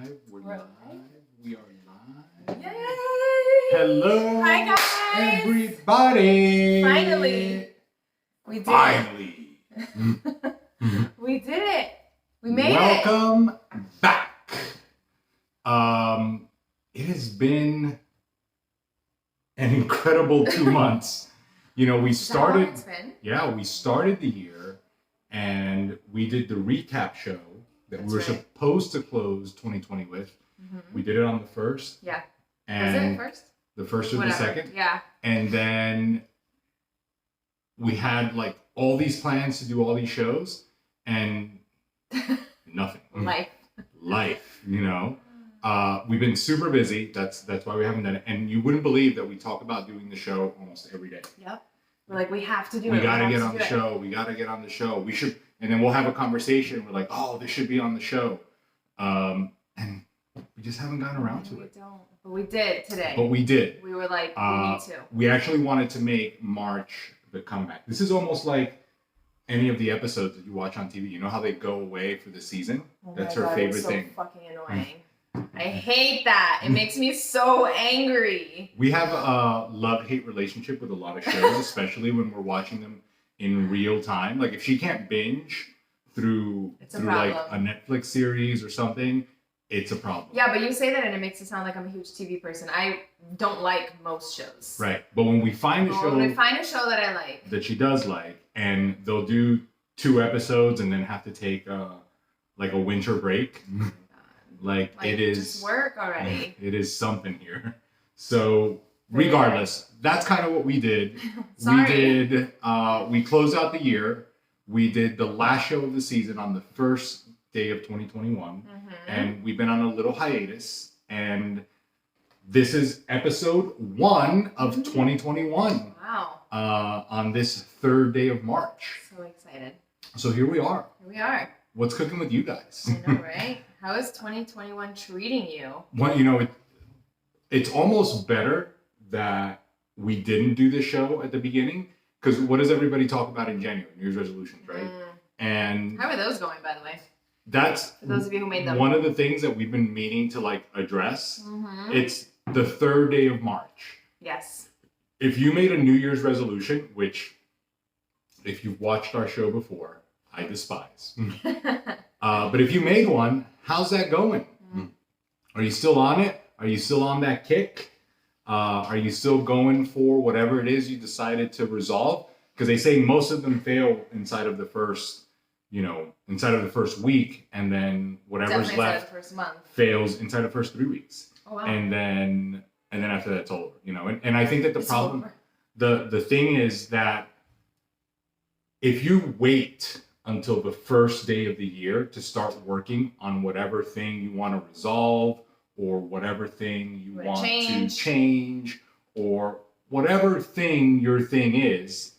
live. We're live. We are live. Yay! Hello. Hi, guys. Everybody. Finally. We did it. We did it. We made Welcome back. It has been an incredible 2 months. You know, we started. Is that how long it's been? Yeah, we started the year and we did the recap show that we were supposed to close 2020 with. Mm-hmm. We did it on the 1st. Yeah. And was it first? The 1st or the 2nd. Yeah. And then we had like all these plans to do all these shows and nothing. Life, you know. We've been super busy. That's why we haven't done it. And you wouldn't believe that we talk about doing the show almost every day. Yep. We're like, we have to do it. We gotta get on the show. We gotta get on the show. We should, and then we'll have a conversation. We're like, oh, this should be on the show. And we just haven't gotten around to it. We don't. But we did today. But we did. We were like, we need to. We actually wanted to make March the comeback. This is almost like any of the episodes that you watch on TV. You know how they go away for the season? Oh That's my her God, favorite it's so thing. Fucking annoying. I hate that. It makes me so angry. We have a love-hate relationship with a lot of shows, especially when we're watching them in real time. Like if she can't binge through like a Netflix series or something, it's a problem. Yeah, but you say that and it makes it sound like I'm a huge TV person. I don't like most shows. Right. But when we find a show that I like, that she does like, and they'll do 2 episodes and then have to take like a winter break. Like it is just work already. It is something here. So regardless, that's kind of what we did. We closed out the year. We did the last show of the season on the first day of 2021. And we've been on a little hiatus. And this is episode 1 of 2021. Wow. On this 3rd day of March. So excited. So here we are. What's cooking with you guys? I know, right? How is 2021 treating you? Well, you know, it's almost better that we didn't do this show at the beginning, because what does everybody talk about in January? New Year's resolutions, right? And how are those going, by the way? That's for those of you who made them. One of the things that we've been meaning to like address. It's the 3rd day of March. Yes. If you made a New Year's resolution, which if you've watched our show before, I despise. But if you made one, how's that going? Are you still on it? Are you still on that kick? Are you still going for whatever it is you decided to resolve? Because they say most of them fail inside of the first, inside of the first week, and then whatever's left the first month fails inside of the first 3 weeks. Oh, wow. And then after that, it's over. And I think that the thing is that if you wait until the first day of the year to start working on whatever thing you want to resolve, or whatever thing you want to change, or whatever thing your thing is,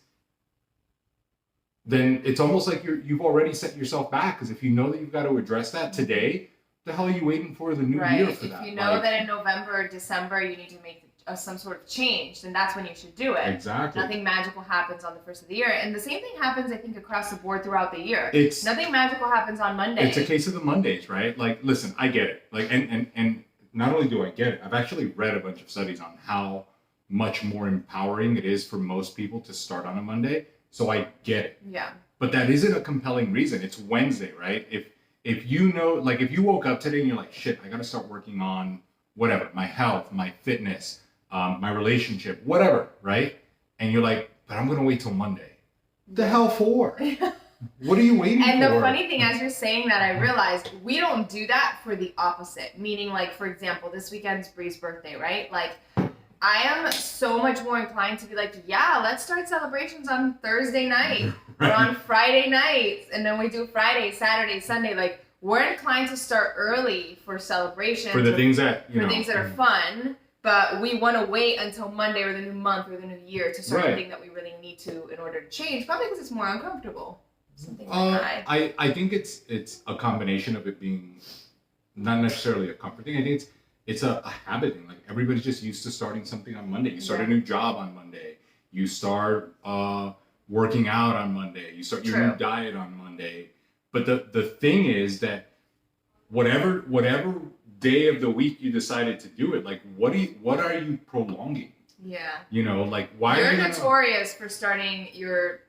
then it's almost like you've already set yourself back. Because if you know that you've got to address that today, the hell are you waiting for the new year for that? If you know that in November or December you need to make some sort of change, then that's when you should do it. Exactly. Nothing magical happens on the 1st of the year. And the same thing happens, I think, across the board throughout the year. Nothing magical happens on Monday. It's a case of the Mondays, right? Like, listen, I get it. Like, and not only do I get it, I've actually read a bunch of studies on how much more empowering it is for most people to start on a Monday. So I get it. Yeah. But that isn't a compelling reason. It's Wednesday, right? If you know, like if you woke up today and you're like, shit, I got to start working on whatever, my health, my fitness, my relationship, whatever, right? And you're like, but I'm going to wait till Monday. The hell for? What are you waiting for? And the funny thing, as you're saying that, I realized we don't do that for the opposite. Meaning, like, for example, this weekend's Bree's birthday, right? Like, I am so much more inclined to be like, yeah, let's start celebrations on Thursday night or on Friday nights. And then we do Friday, Saturday, Sunday. Like, we're inclined to start early for celebrations. For the things that, things that are fun. But we want to wait until Monday or the new month or the new year to start the thing that we really need to in order to change. Probably because it's more uncomfortable. Something like that. I think it's a combination of it being not necessarily a comfort thing. I think it's a habit thing. Like everybody's just used to starting something on Monday. You start a new job on Monday. You start working out on Monday. You start your new diet on Monday. But the thing is that whatever day of the week you decided to do it, like what are you prolonging? Yeah. You know, like why You're are you notorious for starting your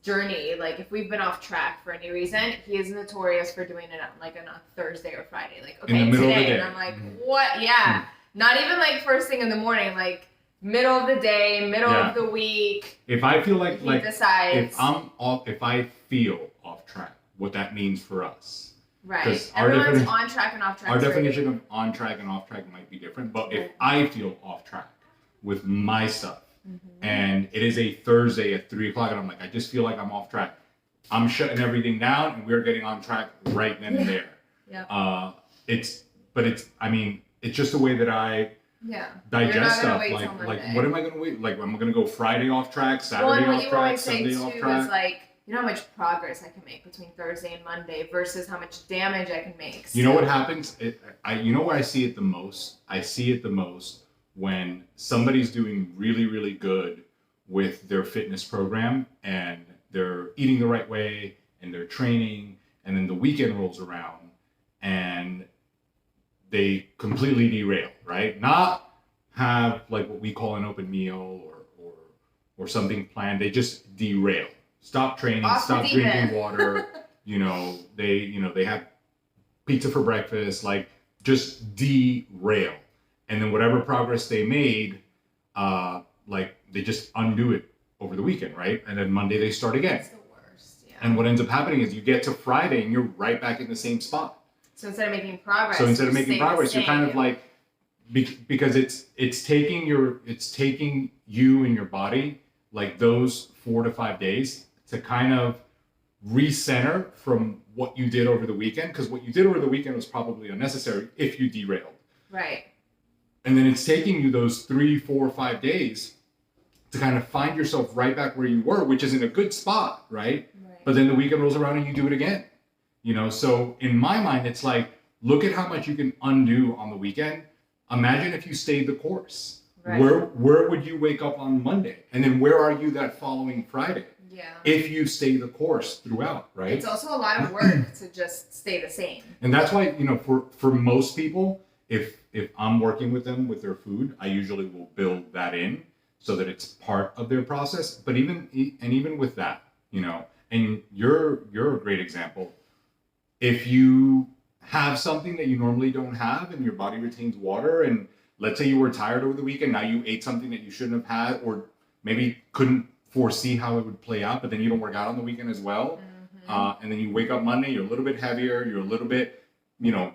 journey. Like if we've been off track for any reason, he is notorious for doing it on like on a Thursday or Friday. Like okay, in the middle today, of the day. and I'm like, what? Yeah, not even like first thing in the morning. Like middle of the day, middle of the week. If I feel like decides. if I feel off track, what that means for us. Right. Everyone's on track and off track. Our definition of on track and off track might be different, but if I feel off track with my stuff, and it is a Thursday at 3:00, and I'm like, I just feel like I'm off track, I'm shutting everything down, and we're getting on track right then and there. Yeah. It's just the way that I digest stuff. Like, what am I gonna wait? Like, am I gonna go Friday off track, Saturday off track, Sunday off track? Is like, you know how much progress I can make between Thursday and Monday versus how much damage I can make. So. You know what happens? You know where I see it the most? I see it the most when somebody's doing really, really good with their fitness program and they're eating the right way and they're training, and then the weekend rolls around and they completely derail, right? Not have like what we call an open meal or something planned. They just derail. Stop training, stop drinking water. They have pizza for breakfast, like just derail. And then whatever progress they made, like they just undo it over the weekend, right? And then Monday they start again. That's the worst, yeah. And what ends up happening is you get to Friday and you're right back in the same spot. So instead of making progress, you're kind of like, because it's taking you and your body like those 4 to 5 days to kind of recenter from what you did over the weekend, because what you did over the weekend was probably unnecessary if you derailed. Right. And then it's taking you those 3, 4, 5 days to kind of find yourself right back where you were, which is in a good spot, right? But then the weekend rolls around and you do it again. So in my mind, it's like, look at how much you can undo on the weekend. Imagine if you stayed the course. Right. Where would you wake up on Monday? And then where are you that following Friday? Yeah. If you stay the course throughout, right? It's also a lot of work to just stay the same. And that's why, for most people, if I'm working with them with their food, I usually will build that in so that it's part of their process. But even with that, and you're a great example. If you have something that you normally don't have and your body retains water, and let's say you were tired over the weekend, now you ate something that you shouldn't have had, or maybe couldn't foresee how it would play out, but then you don't work out on the weekend as well. And then you wake up Monday, you're a little bit heavier, you're a little bit,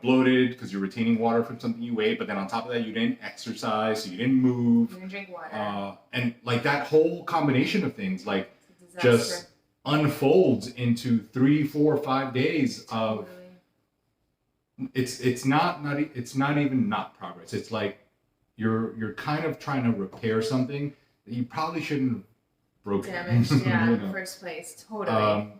bloated because you're retaining water from something you ate, but then on top of that, you didn't exercise, so you didn't move. You didn't drink water. And like that whole combination of things, like just unfolds into 3, 4, 5 days of, it's not even not progress. It's like you're kind of trying to repair something that you probably shouldn't have broken. Damaged, in the first place. Totally.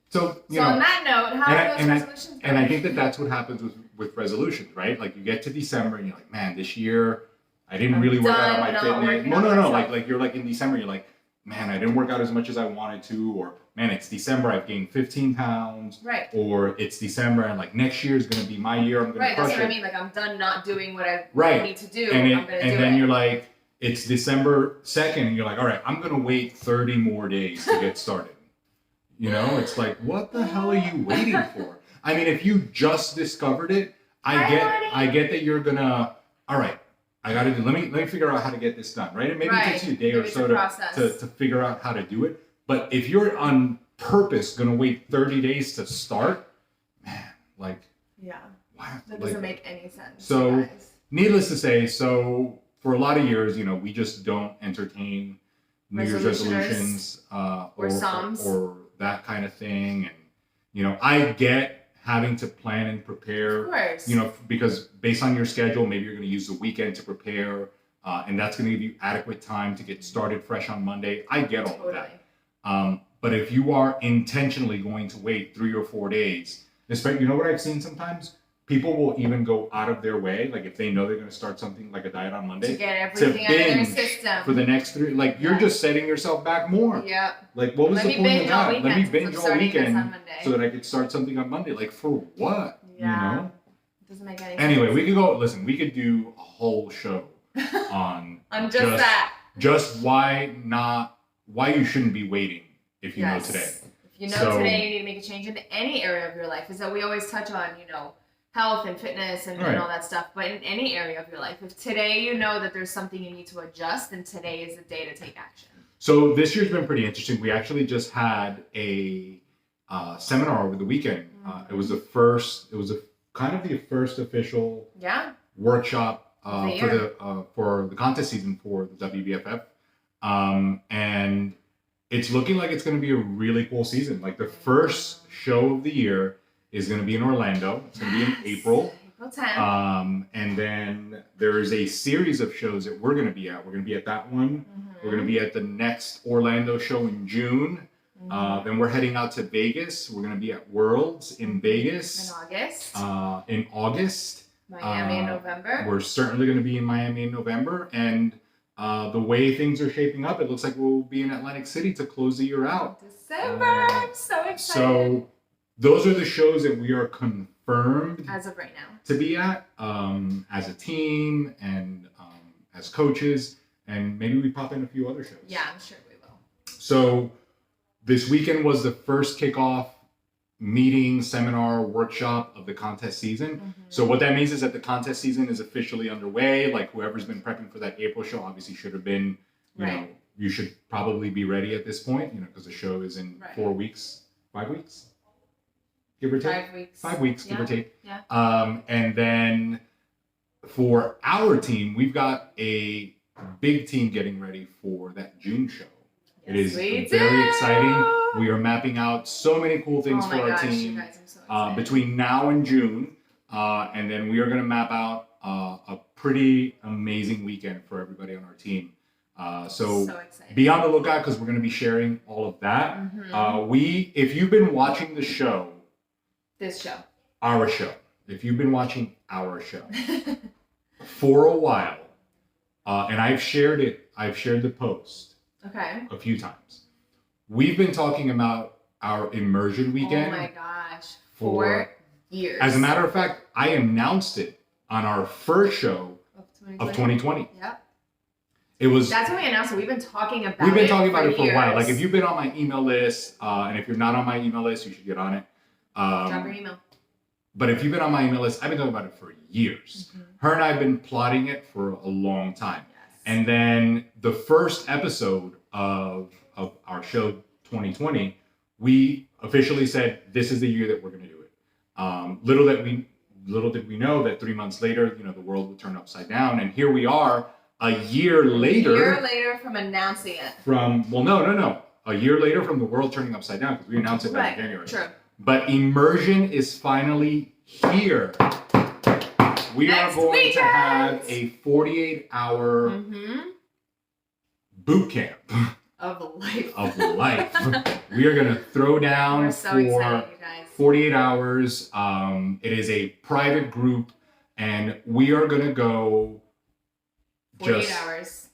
So on that note, how are those resolutions going? And I think that's what happens with resolutions, right? Like you get to December and you're like, man, this year I didn't really work out on my fitness. No. Like you're like in December, you're like, man, I didn't work out as much as I wanted to, or man, it's December, I've gained 15 pounds. Right. Or it's December and like next year is going to be my year, I'm going to crush it. Right, that's what I mean. Like I'm done not doing what I need to do. And then you're like, it's December 2nd and you're like, all right, I'm going to wait 30 more days to get started. It's like, what the hell are you waiting for? I mean, if you just discovered it, I get that you're going to, all right, I got to do, let me figure out how to get this done, right? And maybe it takes you a day or so to figure out how to do it. But if you're on purpose going to wait 30 days to start, man, like, wow. That doesn't make any sense. So, needless to say, for a lot of years, we just don't entertain New Year's resolutions or that kind of thing. And, I get having to plan and prepare, of course. Because based on your schedule, maybe you're going to use the weekend to prepare, and that's going to give you adequate time to get started fresh on Monday. I get all of that. But if you are intentionally going to wait 3 or 4 days, especially, what I've seen sometimes? People will even go out of their way, like if they know they're going to start something like a diet on Monday, to get everything out of their system for the next 3. Like you're just setting yourself back more. Yeah. Like what was the point of that? Let me binge all weekend so that I could start something on Monday. Like for what? Yeah. Doesn't make any sense. Anyway, we could do a whole show on just that. Just why you shouldn't be waiting if you know today. If you know today you need to make a change in any area of your life. Is that we always touch on, health and fitness and all that stuff, but in any area of your life. If today you know that there's something you need to adjust, then today is the day to take action. So this year's been pretty interesting. We actually just had a seminar over the weekend. It was the first official workshop for the contest season for the WBFF. And it's looking like it's going to be a really cool season. Like the first show of the year is going to be in Orlando. It's going to be in April. April 10th. And then there is a series of shows that we're going to be at. We're going to be at that one. We're going to be at the next Orlando show in June. Then we're heading out to Vegas. We're going to be at Worlds in Vegas. In August. Miami in November. We're certainly going to be in Miami in November. And the way things are shaping up, it looks like we'll be in Atlantic City to close the year out. December. I'm so excited. So those are the shows that we are confirmed as of right now to be at as a team and as coaches. And maybe we pop in a few other shows. Yeah, I'm sure we will. So this weekend was the first kickoff meeting, seminar, workshop of the contest season. So what that means is that the contest season is officially underway. Like whoever's been prepping for that April show obviously should have been, you should probably be ready at this point, because the show is in 4 weeks, 5 weeks, give or take. 5 weeks. 5 weeks, give or take. Yeah. And then for our team, we've got a big team getting ready for that June show. It is very exciting. We are mapping out so many cool things for our team you guys, I'm so excited. between now and June. And then we are going to map out a pretty amazing weekend for everybody on our team. So be on the lookout because we're going to be sharing all of that. If you've been watching the show, our show, if you've been watching our show for a while, and I've shared the post a few times. We've been talking about our immersion weekend. Oh my gosh. For years. As a matter of fact, I announced it on our first show of 2020. Yep. That's when we announced it. We've been talking about it for a while. Like if you've been on my email list, and if you're not on my email list, you should get on it. Drop your email. But if you've been on my email list, I've been talking about it for years. Her and I have been plotting it for a long time. And then the first episode of our show 2020, we officially said, this is the year that we're going to do it. Little did we know that 3 months later, the world would turn upside down. And here we are a year later. A year later from announcing it. No. A year later from the world turning upside down because we announced it back in January. True. But immersion is finally here. We are going to have a 48-hour boot camp of life. We are going to throw down We're so for excited, you guys. 48 hours. It is a private group, and we are going to go 48 hours.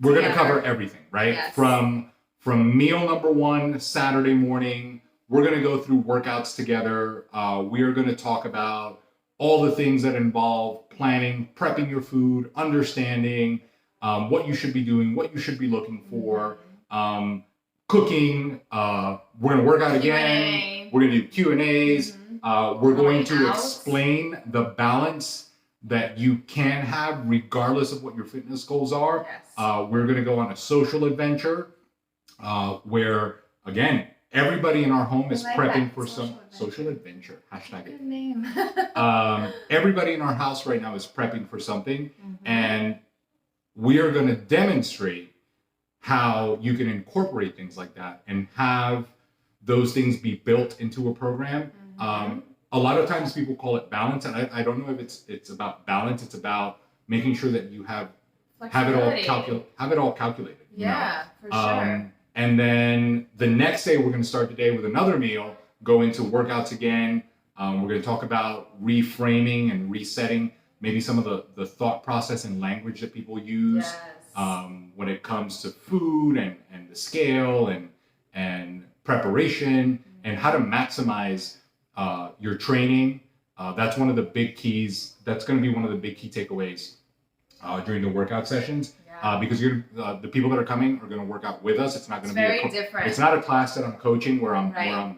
We're going to cover everything, right? Yes. From meal number 1, Saturday morning, we're going to go through workouts together. We are going to talk about all the things that involve planning, prepping your food, understanding what you should be doing, what you should be looking for, cooking. We're going to work out again. We're going to do Q&As. We're going to explain the balance that you can have regardless of what your fitness goals are. Yes. We're going to go on a social adventure where, again, everybody in our home is prepping for some social adventure. Hashtag Good name. Everybody in our house right now is prepping for something, and we are going to demonstrate how you can incorporate things like that and have those things be built into a program. A lot of times people call it balance, and I don't know if it's about balance. It's about making sure that you have it all calculated. Yeah, for sure. And then the next day, we're going to start the day with another meal, go into workouts again. We're going to talk about reframing and resetting maybe some of the thought process and language that people use when it comes to food and the scale and preparation and how to maximize your training That's one of the big keys. That's going to be one of the big key takeaways during the workout sessions. Because the people that are coming are going to work out with us. It's not going to be very different. It's not a class that I'm coaching where I'm Right.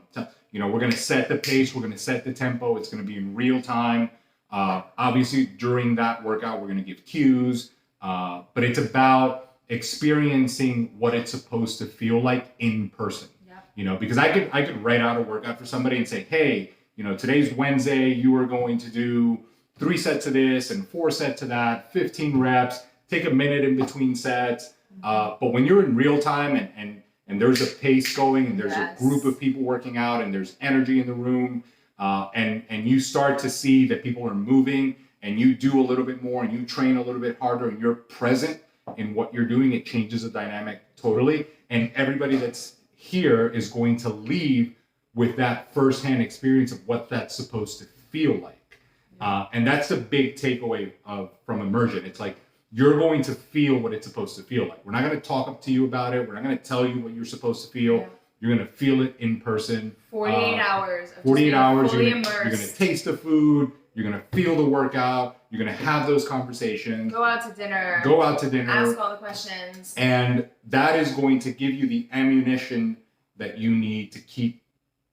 we're going to set the pace, we're going to set the tempo. It's going to be in real time. Obviously, during that workout, we're going to give cues, but it's about experiencing what it's supposed to feel like in person. Because I could write out a workout for somebody and say, hey, today's Wednesday, you are going to do 3 sets of this and 4 sets of that, 15 reps. Take a minute in between sets. But when you're in real time and there's a pace going and there's a group of people working out and there's energy in the room, and you start to see that people are moving and you do a little bit more and you train a little bit harder and you're present in what you're doing, it changes the dynamic totally. And everybody that's here is going to leave with that firsthand experience of what that's supposed to feel like. And that's the big takeaway from immersion. It's like, you're going to feel what it's supposed to feel like. We're not going to talk up to you about it. We're not going to tell you what you're supposed to feel. Yeah. You're going to feel it in person. 48 hours. 48 hours. Fully You're going to taste the food. You're going to feel the workout. You're going to have those conversations. Go out to dinner. Ask all the questions. And that is going to give you the ammunition that you need to keep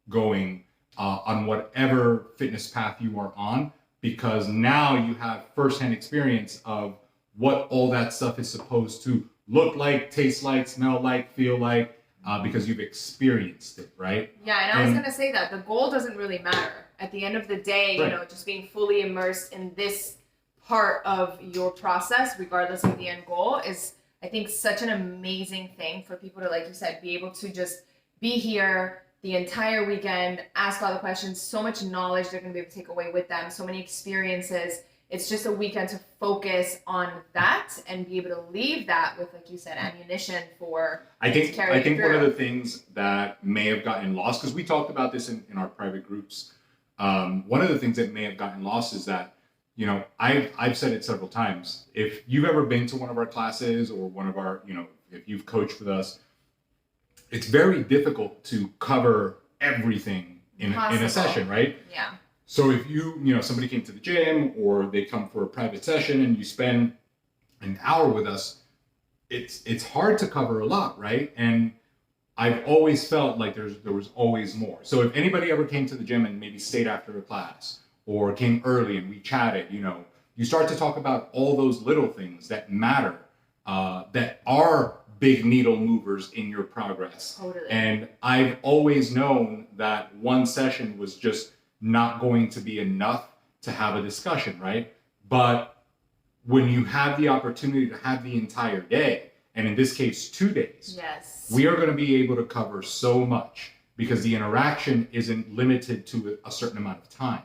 going on whatever fitness path you are on, because now you have firsthand experience of what all that stuff is supposed to look like, taste like, smell like, feel like, because you've experienced it, right? Yeah, and I was going to say that the goal doesn't really matter. At the end of the day, right. Just being fully immersed in this part of your process, regardless of the end goal, is, I think, such an amazing thing for people to, like you said, be able to just be here the entire weekend, ask all the questions, so much knowledge they're going to be able to take away with them, so many experiences. It's just a weekend to focus on that and be able to leave that with, like you said, ammunition for I think through. One of the things that may have gotten lost, because we talked about this in our private groups, one of the things that may have gotten lost is that, I've said it several times. If you've ever been to one of our classes or one of our, if you've coached with us, it's very difficult to cover everything in a session, right? Yeah. So if somebody came to the gym or they come for a private session and you spend an hour with us, it's hard to cover a lot, right? And I've always felt like there was always more. So if anybody ever came to the gym and maybe stayed after a class or came early and we chatted, you start to talk about all those little things that matter, that are big needle movers in your progress. Totally. And I've always known that one session was just not going to be enough to have a discussion, right? But when you have the opportunity to have the entire day, and in this case, 2 days, yes, we are going to be able to cover so much because the interaction isn't limited to a certain amount of time.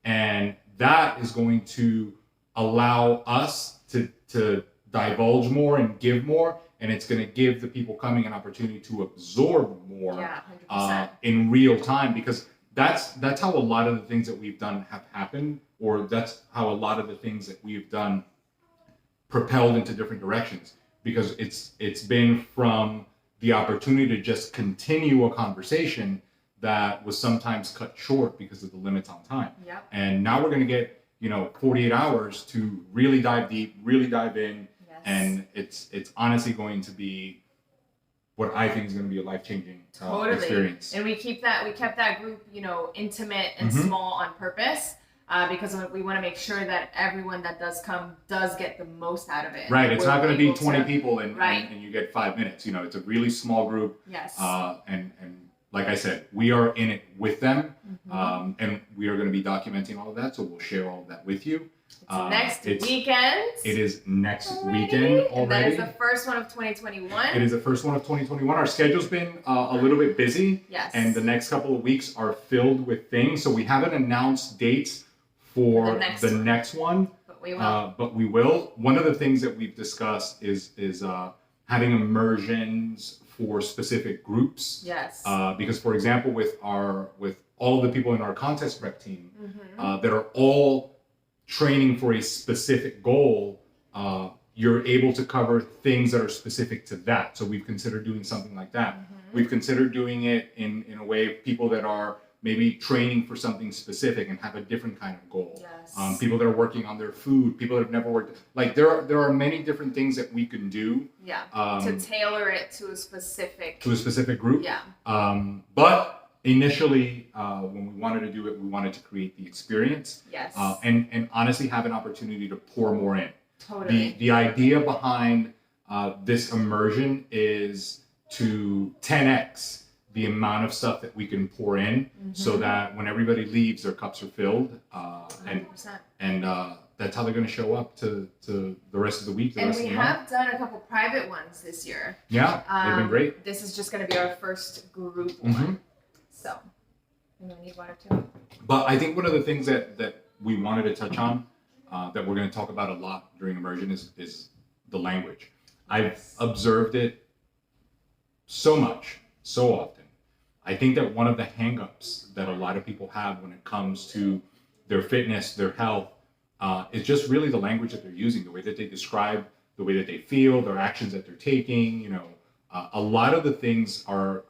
And that is going to allow us to divulge more and give more. And it's going to give the people coming an opportunity to absorb more in real time, because that's how a lot of the things that we've done have happened, or that's how a lot of the things that we've done propelled into different directions, because it's been from the opportunity to just continue a conversation that was sometimes cut short because of the limits on time. Yep. And now we're going to get 48 hours to really dive deep, really dive in. Yes. And it's honestly going to be what I think is going to be a life-changing experience. And we kept that group, intimate and small on purpose, because we want to make sure that everyone that does come does get the most out of it. Right. It's not going to be 20 people and you get 5 minutes. It's a really small group. Yes. And like I said, we are in it with them, and we are going to be documenting all of that. So we'll share all of that with you. It's next weekend. It is next weekend already. And that is the first one of 2021. It is the first one of 2021. Our schedule's been a little bit busy. Yes. And the next couple of weeks are filled with things. So we haven't announced dates for the next one. But we will. One of the things that we've discussed is having immersions for specific groups. Yes. Because, for example, with all of the people in our contest prep team that are all training for a specific goal, you're able to cover things that are specific to that. So we've considered doing something like that. We've considered doing it in a way of people that are maybe training for something specific and have a different kind of goal. Yes. People that are working on their food, people that have never worked, like there are many different things that we can do. Yeah. To tailor it to a specific group. Yeah. But initially, when we wanted to do it, we wanted to create the experience. Yes. And honestly have an opportunity to pour more in. Totally. The idea behind this immersion is to 10x the amount of stuff that we can pour in, so that when everybody leaves, their cups are filled, and that's how they're going to show up to the rest of the week. And we have done a couple private ones this year. Yeah, they've been great. This is just going to be our first group one. So, and we need water too. But I think one of the things that we wanted to touch on, that we're going to talk about a lot during immersion, is the language. I've observed it so much, so often. I think that one of the hangups that a lot of people have when it comes to their fitness, their health, is just really the language that they're using, the way that they describe, the way that they feel, their actions that they're taking. You know, a lot of the things are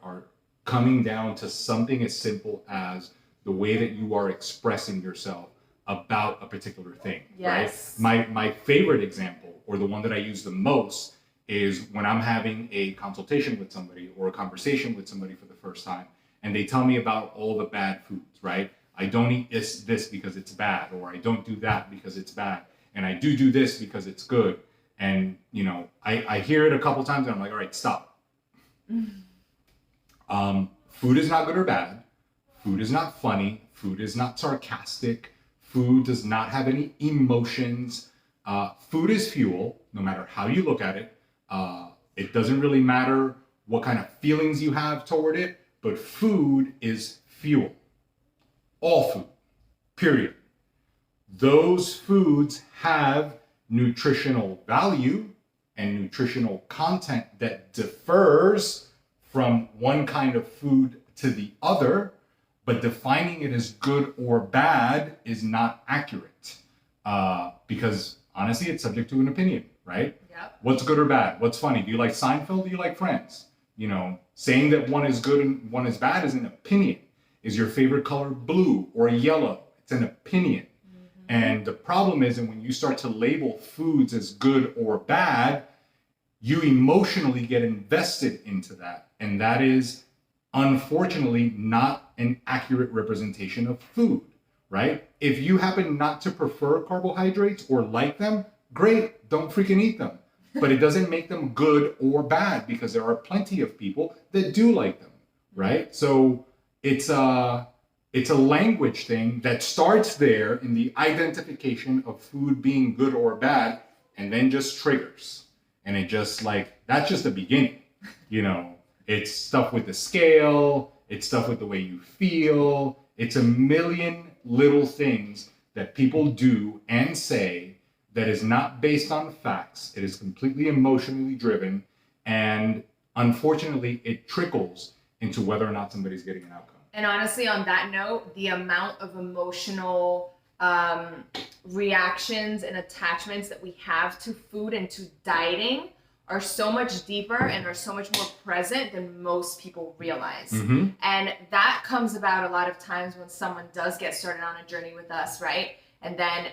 coming down to something as simple as the way that you are expressing yourself about a particular thing. Yes. Right? My favorite example, or the one that I use the most, is when I'm having a consultation with somebody or a conversation with somebody for the first time, and they tell me about all the bad foods, right? I don't eat this because it's bad, or I don't do that because it's bad, and I do this because it's good. And, you know, I hear it a couple times and I'm like, all right, stop. Food is not good or bad. Food is not funny. Food is not sarcastic. Food does not have any emotions. Food is fuel, no matter how you look at it. It doesn't really matter what kind of feelings you have toward it, but food is fuel. All food, period. Those foods have nutritional value and nutritional content that differs from one kind of food to the other, but defining it as good or bad is not accurate, because honestly, it's subject to an opinion, right? Yep. What's good or bad? What's funny? Do you like Seinfeld? Do you like Friends? You know, saying that one is good and one is bad is an opinion. Is your favorite color blue or yellow? It's an opinion. And the problem is that when you start to label foods as good or bad, you emotionally get invested into that. And that is, unfortunately, not an accurate representation of food, right? If you happen not to prefer carbohydrates or like them, great, don't freaking eat them. But it doesn't make them good or bad, because there are plenty of people that do like them, right? So it's a language thing that starts there in the identification of food being good or bad, and then just triggers. And it just that's just the beginning, you know. It's stuff with the scale, it's stuff with the way you feel. It's a million little things that people do and say that is not based on facts. It is completely emotionally driven, and unfortunately, it trickles into whether or not somebody's getting an outcome. And honestly, on that note, the amount of emotional reactions and attachments that we have to food and to dieting are so much deeper and are so much more present than most people realize. And that comes about a lot of times when someone does get started on a journey with us, right? And then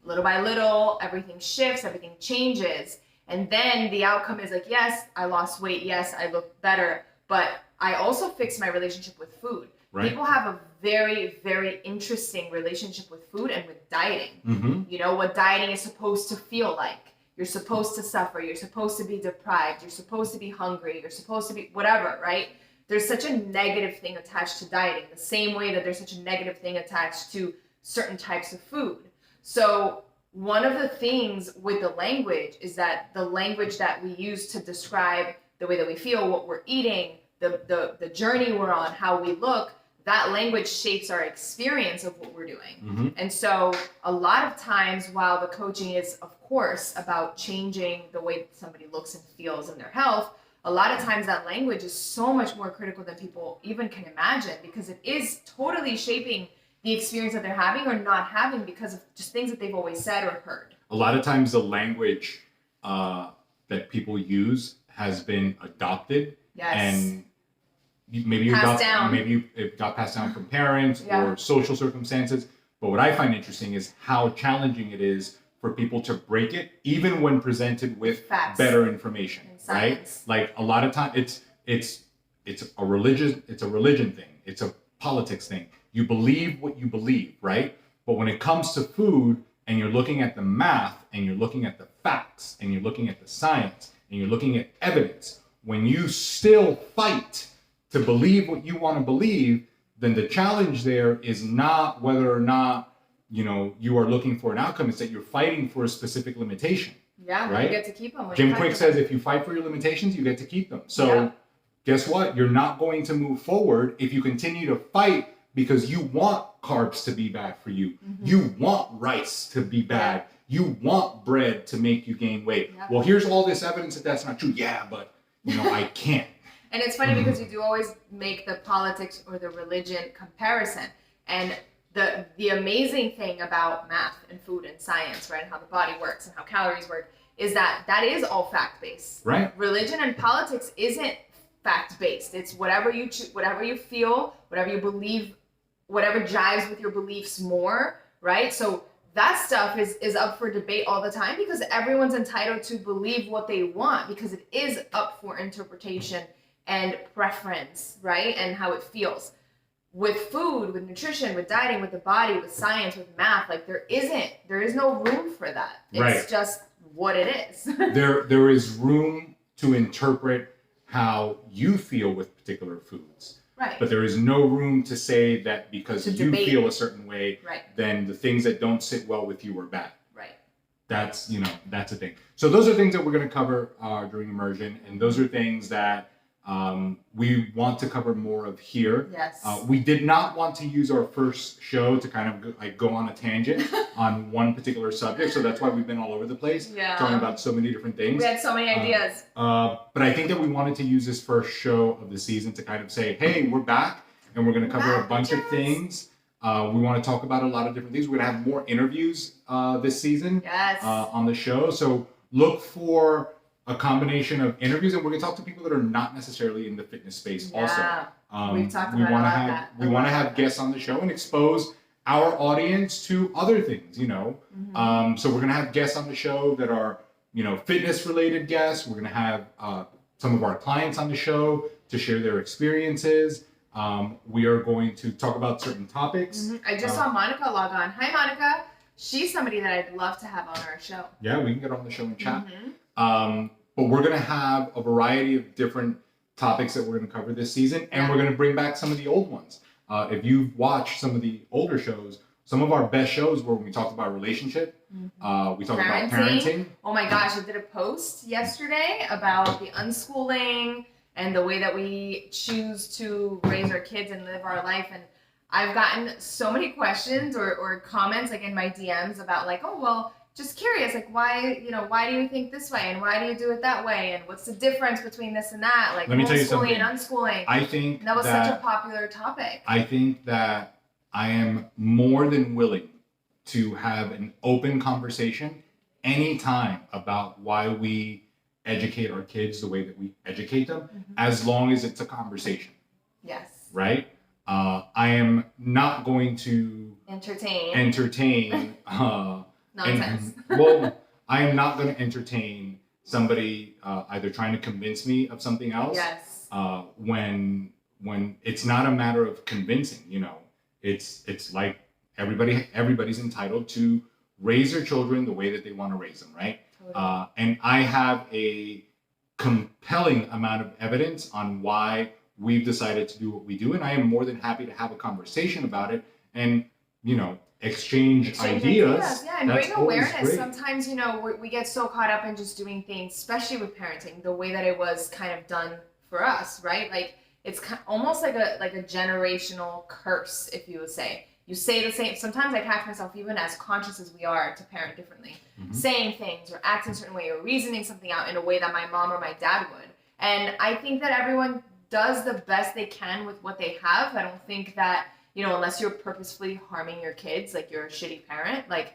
little by little, everything shifts, everything changes. And then the outcome is like, yes, I lost weight. Yes, I look better. But I also fixed my relationship with food. Right. People have a very, very interesting relationship with food and with dieting. You know, what dieting is supposed to feel like. You're supposed to suffer. You're supposed to be deprived. You're supposed to be hungry. You're supposed to be whatever, right? There's such a negative thing attached to dieting, the same way that there's such a negative thing attached to certain types of food. So one of the things with the language is that the language that we use to describe the way that we feel, what we're eating, the journey we're on, how we look, that language shapes our experience of what we're doing. And so a lot of times, while the coaching is, of course, about changing the way somebody looks and feels in their health, a lot of times that language is so much more critical than people even can imagine, because it is totally shaping the experience that they're having or not having because of just things that they've always said or heard. A lot of times the language that people use has been adopted. Yes. And maybe it got passed down from parents or social circumstances. But what I find interesting is how challenging it is for people to break it, even when presented with facts, better information, right? Like a lot of times it's a religion thing. It's a politics thing. You believe what you believe, right? But when it comes to food and you're looking at the math and you're looking at the facts and you're looking at the science and you're looking at evidence, when you still fight to believe what you want to believe, then the challenge there is not whether or not, you are looking for an outcome. It's that you're fighting for a specific limitation. Yeah, right? You get to keep them. Jim Quick says if you fight for your limitations, you get to keep them. So guess what? You're not going to move forward if you continue to fight because you want carbs to be bad for you. Mm-hmm. You want rice to be bad. You want bread to make you gain weight. Yep. Well, here's all this evidence that that's not true. Yeah, but I can't. And it's funny because you do always make the politics or the religion comparison. And the amazing thing about math and food and science, right, and how the body works and how calories work, is that is all fact-based. Right. Religion and politics isn't fact-based. It's whatever you whatever you feel, whatever you believe, whatever jives with your beliefs more, right? So that stuff is up for debate all the time because everyone's entitled to believe what they want because it is up for interpretation and preference, right? And how it feels. With food, with nutrition, with dieting, with the body, with science, with math, like there is no room for that. It's just what it is. there is room to interpret how you feel with particular foods. Right. But there is no room to say that because you feel a certain way, then the things that don't sit well with you are bad. Right. That's a thing. So those are things that we're going to cover during immersion, and those are things that we want to cover more of here. Yes. We did not want to use our first show to kind of go on a tangent on one particular subject, so that's why we've been all over the place, talking about so many different things. We had so many ideas. But I think that we wanted to use this first show of the season to kind of say, hey, we're back, and we're going to cover a bunch of things. We want to talk about a lot of different things. We're going to have more interviews this season on the show, so look for a combination of interviews, and we're going to talk to people that are not necessarily in the fitness space also. We've talked about that. We want to have guests on the show and expose our audience to other things, Mm-hmm. So we're going to have guests on the show that are, fitness related guests. We're going to have some of our clients on the show to share their experiences. We are going to talk about certain topics. Mm-hmm. I just saw Monica log on. Hi, Monica. She's somebody that I'd love to have on our show. Yeah, we can get on the show and chat. Mm-hmm. But we're going to have a variety of different topics that we're going to cover this season, and we're going to bring back some of the old ones. If you've watched some of the older shows, some of our best shows were when we talked about relationship, we talked about parenting. Oh my gosh, I did a post yesterday about the unschooling and the way that we choose to raise our kids and live our life, and I've gotten so many questions or comments like in my DMs about like, oh, well, just curious, like why do you think this way and why do you do it that way and what's the difference between this and that? Like homeschooling and unschooling. I think that was such a popular topic. I think that I am more than willing to have an open conversation anytime about why we educate our kids the way that we educate them, as long as it's a conversation. Yes. Right? I am not going to entertain nonsense. I am not going to entertain somebody either trying to convince me of something else. Yes. When it's not a matter of convincing, it's like everybody's entitled to raise their children the way that they want to raise them, right? Totally. And I have a compelling amount of evidence on why we've decided to do what we do, and I am more than happy to have a conversation about it and exchange ideas. Yeah, and bring awareness. Sometimes, we get so caught up in just doing things, especially with parenting, the way that it was kind of done for us, right? Like it's almost like a generational curse, if you would say. You say the same. Sometimes I catch myself, even as conscious as we are to parent differently, saying things or acting a certain way or reasoning something out in a way that my mom or my dad would. And I think that everyone does the best they can with what they have. I don't think that unless you're purposefully harming your kids, like you're a shitty parent, like,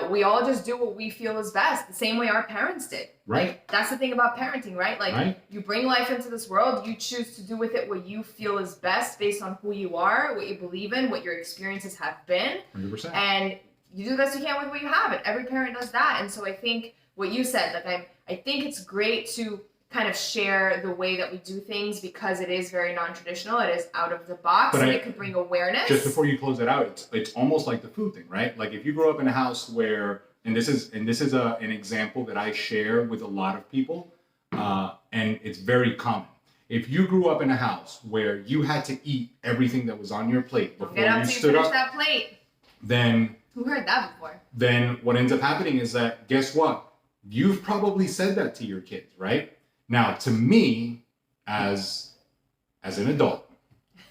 we all just do what we feel is best, the same way our parents did. Right. Like, that's the thing about parenting, right? Like, you bring life into this world, you choose to do with it what you feel is best based on who you are, what you believe in, what your experiences have been. 100%. And you do the best you can with what you have. And every parent does that. And so I think what you said, like, I think it's great to kind of share the way that we do things because it is very non-traditional. It is out of the box, and it could bring awareness. Just before you close it out, it's almost like the food thing, right? Like if you grow up in a house where, and this is an example that I share with a lot of people, and it's very common. If you grew up in a house where you had to eat everything that was on your plate before get up you to stood finish up, that plate. Then who heard that before? Then what ends up happening is that, guess what? You've probably said that to your kids, right? Now, to me, as an adult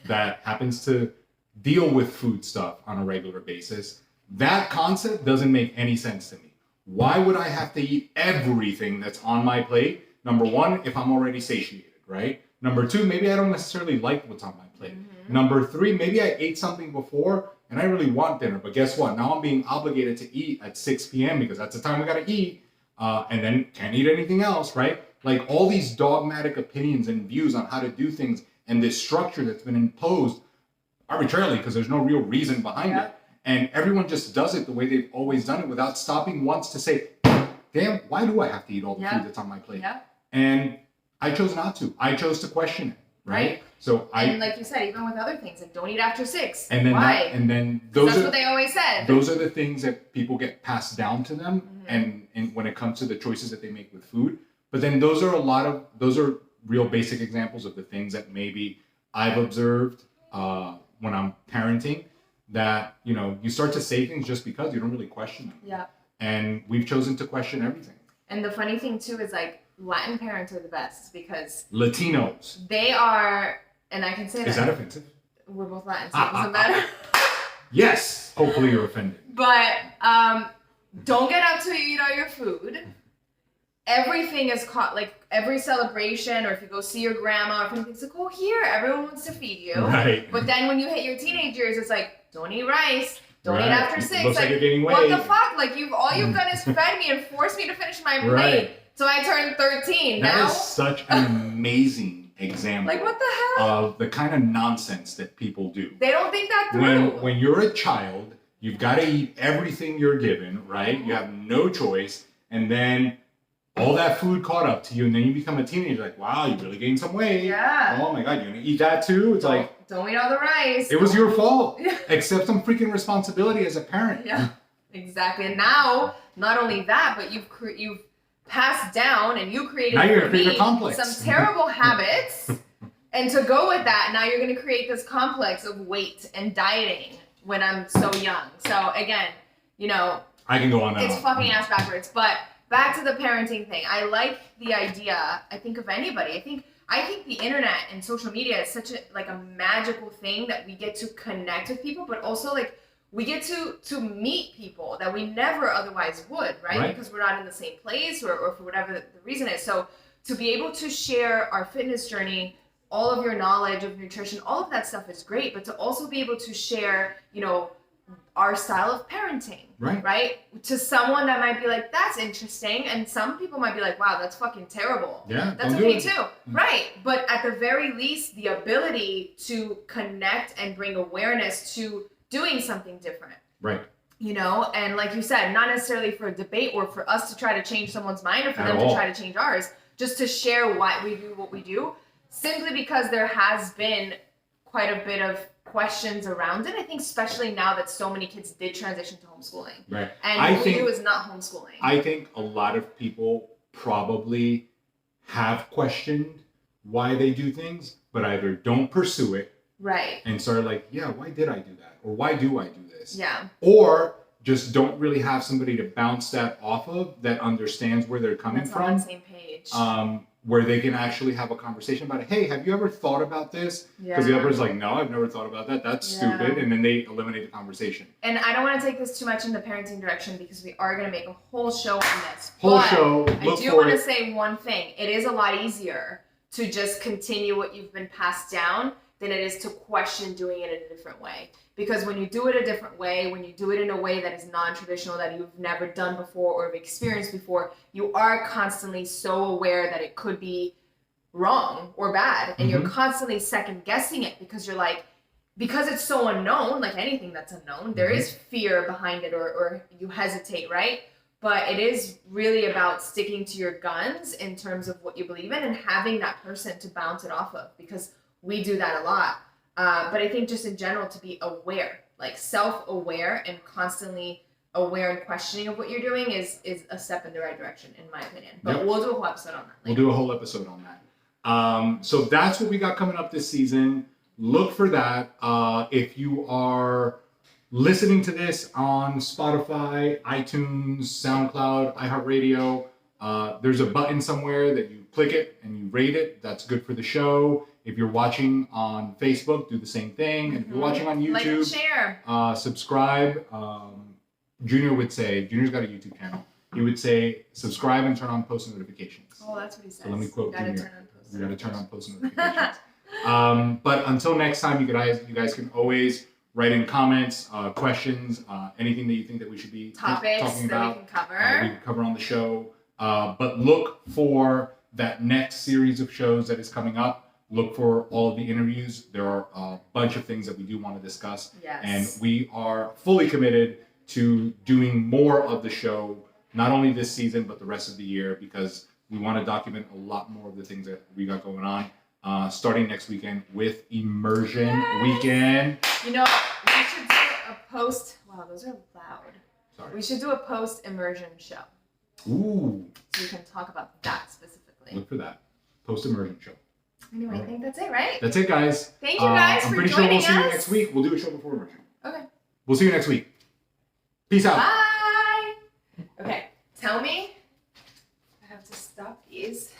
that happens to deal with food stuff on a regular basis, that concept doesn't make any sense to me. Why would I have to eat everything that's on my plate? Number one, if I'm already satiated, right? Number two, maybe I don't necessarily like what's on my plate. Mm-hmm. Number three, maybe I ate something before and I really want dinner, but guess what? Now I'm being obligated to eat at 6 p.m. because that's the time we gotta eat, and then can't eat anything else, right? Like all these dogmatic opinions and views on how to do things and this structure that's been imposed arbitrarily because there's no real reason behind it. And everyone just does it the way they've always done it without stopping once to say, damn, why do I have to eat all the food that's on my plate? And I chose not to. I chose to question it, right? So and like you said, even with other things, like don't eat after 6. And then why? That's what they always said. Those are the things that people get passed down to them, and when it comes to the choices that they make with food. But then those are real basic examples of the things that maybe I've observed when I'm parenting, that you start to say things just because you don't really question them. Yeah. And we've chosen to question everything. And the funny thing too is like Latin parents are the best because Latinos. They are, and I can say that. Is that offensive? We're both Latin, so it doesn't matter. Yes. Hopefully you're offended. But don't get up till you eat all your food. Everything is caught, like every celebration, or if you go see your grandma, or if anything's like, oh, here, everyone wants to feed you. Right. But then when you hit your teenage years, it's like, don't eat rice, don't eat after 6. Looks like you're gaining weight. What the fuck? Like all you've done is fed me and forced me to finish my plate. So I turned 13. That is such an amazing example. Like what the hell? Of the kind of nonsense that people do. They don't think that through. When you're a child, you've got to eat everything you're given, right? You have no choice, and then all that food caught up to you, and then you become a teenager, like, wow, you really gained some weight. Yeah. Oh my God, you're gonna eat that too? It's like, don't eat all the rice. It was your fault. Accept some freaking responsibility as a parent. Yeah, exactly. And now, not only that, but you've passed down and you created for me some terrible habits. And to go with that, now you're gonna create this complex of weight and dieting when I'm so young. So again, I can go on that. It's fucking ass backwards, but. Back to the parenting thing. I like the idea. I think of anybody. I think the internet and social media is such a magical thing that we get to connect with people, but also like we get to meet people that we never otherwise would, right? Because we're not in the same place or for whatever the reason is. So to be able to share our fitness journey, all of your knowledge of nutrition, all of that stuff is great, but to also be able to share, our style of parenting, right? To someone that might be like, that's interesting. And some people might be like, wow, that's fucking terrible. Yeah, that's okay too. Right. But at the very least, the ability to connect and bring awareness to doing something different. Right. And like you said, not necessarily for a debate or for us to try to change someone's mind or for them to try to change ours, just to share why we do what we do, simply because there has been quite a bit of questions around it. I think especially now that so many kids did transition to homeschooling. Right. And what we do is not homeschooling. I think a lot of people probably have questioned why they do things, but either don't pursue it. Right. And sort of like, yeah, why did I do that? Or why do I do this? Yeah. Or just don't really have somebody to bounce that off of that understands where they're coming from. On the same page. Where they can actually have a conversation about it. Hey, have you ever thought about this? Because the other person's like, no, I've never thought about that. That's stupid. And then they eliminate the conversation. And I don't want to take this too much in the parenting direction because we are going to make a whole show on this. I do want to say one thing. It is a lot easier to just continue what you've been passed down than it is to question doing it in a different way. Because when you do it a different way, when you do it in a way that is non-traditional, that you've never done before or have experienced before, you are constantly so aware that it could be wrong or bad. And you're constantly second guessing it because you're like, because it's so unknown, like anything that's unknown, there is fear behind it or you hesitate, right? But it is really about sticking to your guns in terms of what you believe in and having that person to bounce it off of, because we do that a lot. But I think just in general to be aware, like self-aware and constantly aware and questioning of what you're doing is a step in the right direction, in my opinion. But we'll do a whole episode on that later. We'll do a whole episode on that. So that's what we got coming up this season. Look for that. If you are listening to this on Spotify, iTunes, SoundCloud, iHeartRadio, there's a button somewhere that you click it and you rate it. That's good for the show. If you're watching on Facebook, do the same thing. And if you're watching on YouTube, like and share. Subscribe. Junior would say, Junior's got a YouTube channel. He would say, subscribe and turn on post notifications. Oh, that's what he says. So let me quote Junior. You gotta turn on post notifications. notifications. But until next time, you guys can always write in comments, questions, anything that you think that we should be topics talking about. That we can cover. We can cover on the show. But look for that next series of shows that is coming up. Look for all of the interviews. There are a bunch of things that we do want to discuss. Yes. And we are fully committed to doing more of the show, not only this season, but the rest of the year, because we want to document a lot more of the things that we got going on. Starting next weekend with Immersion Weekend. You know, we should do a post. Wow, those are loud. Sorry. We should do a post-immersion show. Ooh. So we can talk about that specifically. Look for that. Post-immersion show. Anyway, I think that's it, right? That's it, guys. Thank you guys for joining us. I'm pretty sure we'll see you next week. We'll do a show before immersion. Okay. We'll see you next week. Peace out. Bye. Okay, tell me. I have to stop these.